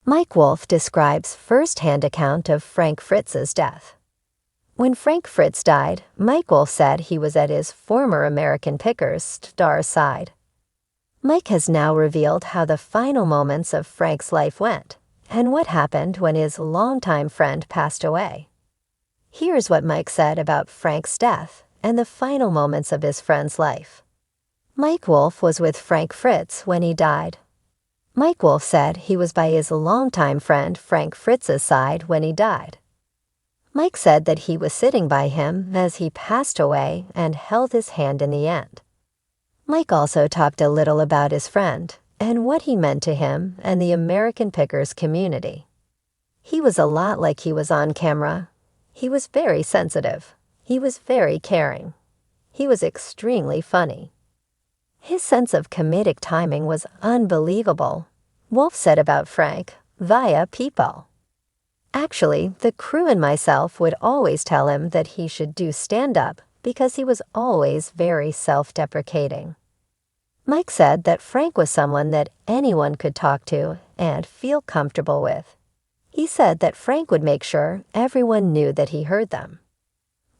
Mike Wolfe describes first-hand account of Frank Fritz's death. When Frank Fritz died, Mike Wolfe said he was at his former American Pickers star's side. Mike has now revealed how the final moments of Frank's life went, and what happened when his longtime friend passed away. Here's what Mike said about Frank's death and the final moments of his friend's life. Mike Wolfe was with Frank Fritz when he died. Mike Wolfe said he was by his longtime friend Frank Fritz's side when he died. Mike said that he was sitting by him as he passed away and held his hand in the end. Mike also talked a little about his friend and what he meant to him and the American Pickers community. He was a lot like he was on camera. He was very sensitive. He was very caring. He was extremely funny. His sense of comedic timing was unbelievable, Wolfe said about Frank via People. Actually, the crew and myself would always tell him that he should do stand-up because he was always very self-deprecating. Mike said that Frank was someone that anyone could talk to and feel comfortable with. He said that Frank would make sure everyone knew that he heard them.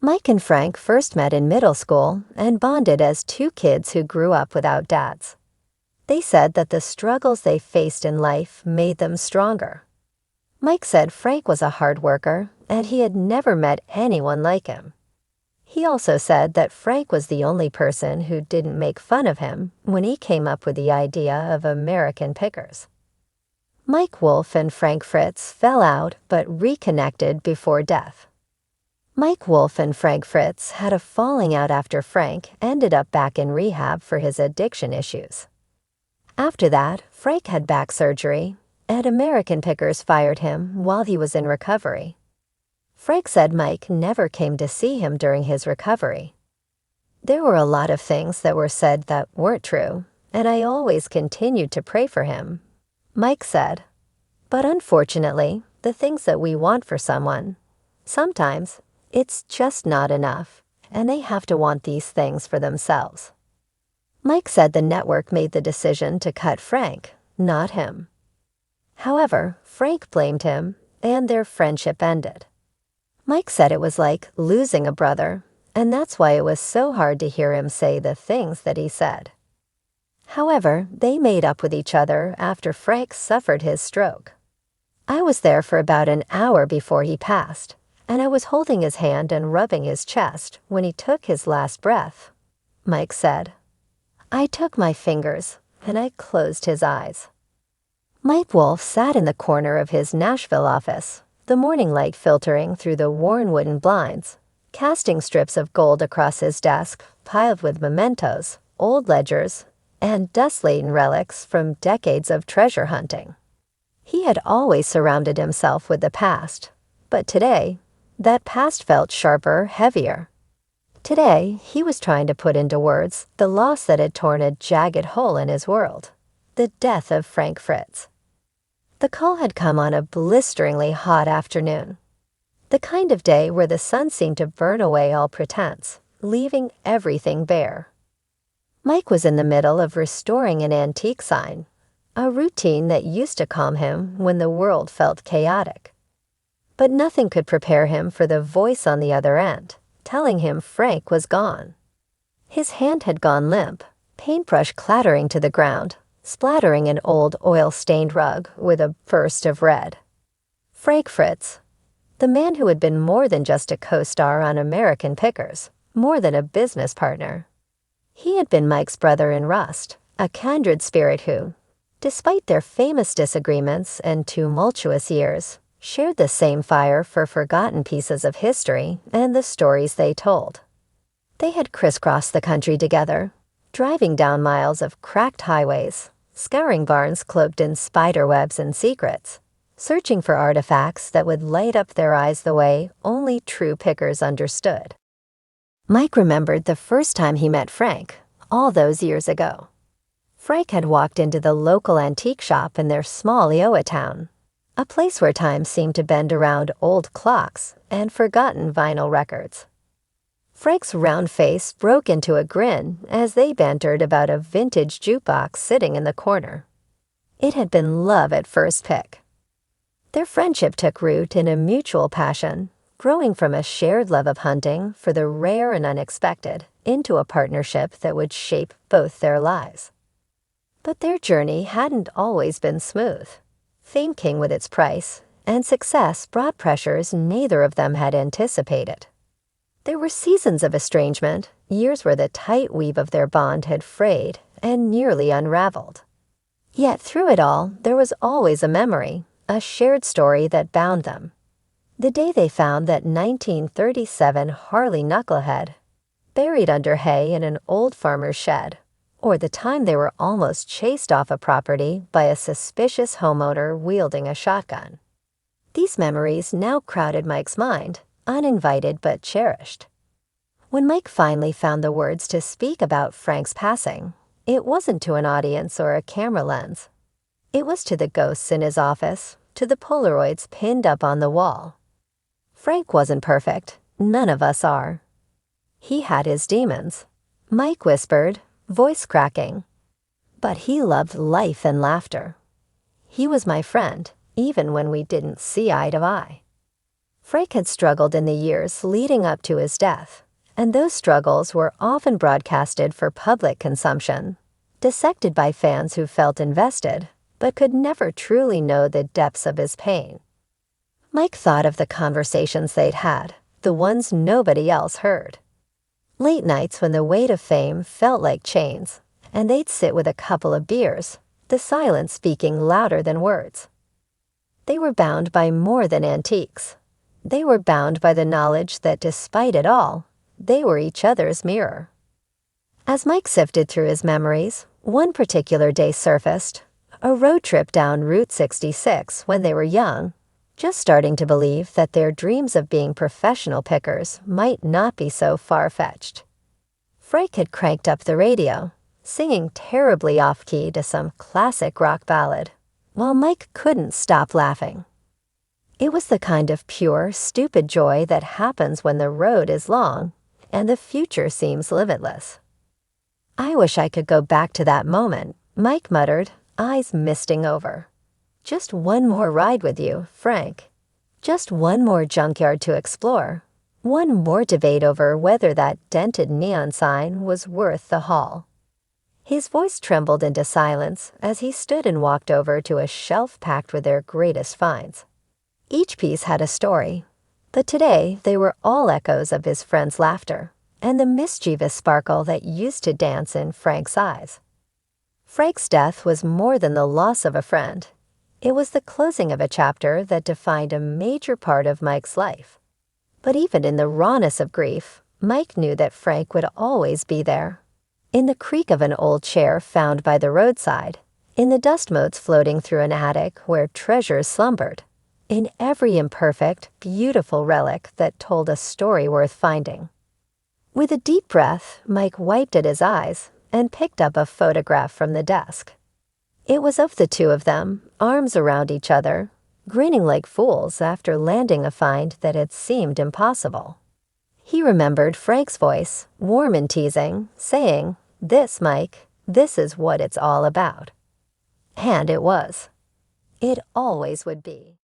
Mike and Frank first met in middle school and bonded as two kids who grew up without dads. They said that the struggles they faced in life made them stronger. Mike said Frank was a hard worker and he had never met anyone like him. He also said that Frank was the only person who didn't make fun of him when he came up with the idea of American Pickers. Mike Wolfe and Frank Fritz fell out but reconnected before death. Mike Wolfe and Frank Fritz had a falling out after Frank ended up back in rehab for his addiction issues. After that, Frank had back surgery, and American Pickers fired him while he was in recovery. Frank said Mike never came to see him during his recovery. There were a lot of things that were said that weren't true, and I always continued to pray for him, Mike said. But unfortunately, the things that we want for someone, sometimes it's just not enough, and they have to want these things for themselves. Mike said the network made the decision to cut Frank, not him. However, Frank blamed him, and their friendship ended. Mike said it was like losing a brother, and that's why it was so hard to hear him say the things that he said. However, they made up with each other after Frank suffered his stroke. I was there for about an hour before he passed, and I was holding his hand and rubbing his chest when he took his last breath, Mike said. I took my fingers, and I closed his eyes. Mike Wolfe sat in the corner of his Nashville office, the morning light filtering through the worn wooden blinds, casting strips of gold across his desk piled with mementos, old ledgers, and dust-laden relics from decades of treasure hunting. He had always surrounded himself with the past, but today, that past felt sharper, heavier. Today, he was trying to put into words the loss that had torn a jagged hole in his world, the death of Frank Fritz. The call had come on a blisteringly hot afternoon, the kind of day where the sun seemed to burn away all pretense, leaving everything bare. Mike was in the middle of restoring an antique sign, a routine that used to calm him when the world felt chaotic. But nothing could prepare him for the voice on the other end, telling him Frank was gone. His hand had gone limp, paintbrush clattering to the ground, splattering an old oil-stained rug with a burst of red. Frank Fritz, the man who had been more than just a co-star on American Pickers, more than a business partner. He had been Mike's brother in rust, a kindred spirit who, despite their famous disagreements and tumultuous years, shared the same fire for forgotten pieces of history and the stories they told. They had crisscrossed the country together, driving down miles of cracked highways, scouring barns cloaked in spider webs and secrets, searching for artifacts that would light up their eyes the way only true pickers understood. Mike remembered the first time he met Frank, all those years ago. Frank had walked into the local antique shop in their small Iowa town, a place where time seemed to bend around old clocks and forgotten vinyl records. Frank's round face broke into a grin as they bantered about a vintage jukebox sitting in the corner. It had been love at first pick. Their friendship took root in a mutual passion, growing from a shared love of hunting for the rare and unexpected into a partnership that would shape both their lives. But their journey hadn't always been smooth. Fame came with its price, and success brought pressures neither of them had anticipated. There were seasons of estrangement, years where the tight weave of their bond had frayed and nearly unraveled. Yet through it all, there was always a memory, a shared story that bound them. The day they found that 1937 Harley knucklehead buried under hay in an old farmer's shed, or the time they were almost chased off a property by a suspicious homeowner wielding a shotgun. These memories now crowded Mike's mind, uninvited but cherished. When Mike finally found the words to speak about Frank's passing, it wasn't to an audience or a camera lens. It was to the ghosts in his office, to the Polaroids pinned up on the wall. Frank wasn't perfect. None of us are. He had his demons, Mike whispered, voice cracking. But he loved life and laughter. He was my friend, even when we didn't see eye to eye. Frank had struggled in the years leading up to his death, and those struggles were often broadcasted for public consumption, dissected by fans who felt invested, but could never truly know the depths of his pain. Mike thought of the conversations they'd had, the ones nobody else heard. Late nights when the weight of fame felt like chains, and they'd sit with a couple of beers, the silence speaking louder than words. They were bound by more than antiques. They were bound by the knowledge that despite it all, they were each other's mirror. As Mike sifted through his memories, one particular day surfaced, a road trip down Route 66 when they were young, just starting to believe that their dreams of being professional pickers might not be so far-fetched. Frank had cranked up the radio, singing terribly off-key to some classic rock ballad, while Mike couldn't stop laughing. It was the kind of pure, stupid joy that happens when the road is long and the future seems limitless. I wish I could go back to that moment, Mike muttered, eyes misting over. Just one more ride with you, Frank. Just one more junkyard to explore. One more debate over whether that dented neon sign was worth the haul. His voice trembled into silence as he stood and walked over to a shelf packed with their greatest finds. Each piece had a story, but today they were all echoes of his friend's laughter and the mischievous sparkle that used to dance in Frank's eyes. Frank's death was more than the loss of a friend. It was the closing of a chapter that defined a major part of Mike's life. But even in the rawness of grief, Mike knew that Frank would always be there. In the creak of an old chair found by the roadside, in the dust motes floating through an attic where treasures slumbered, in every imperfect, beautiful relic that told a story worth finding. With a deep breath, Mike wiped at his eyes and picked up a photograph from the desk. It was of the two of them, arms around each other, grinning like fools after landing a find that had seemed impossible. He remembered Frank's voice, warm and teasing, saying, "This, Mike, this is what it's all about." And it was. It always would be.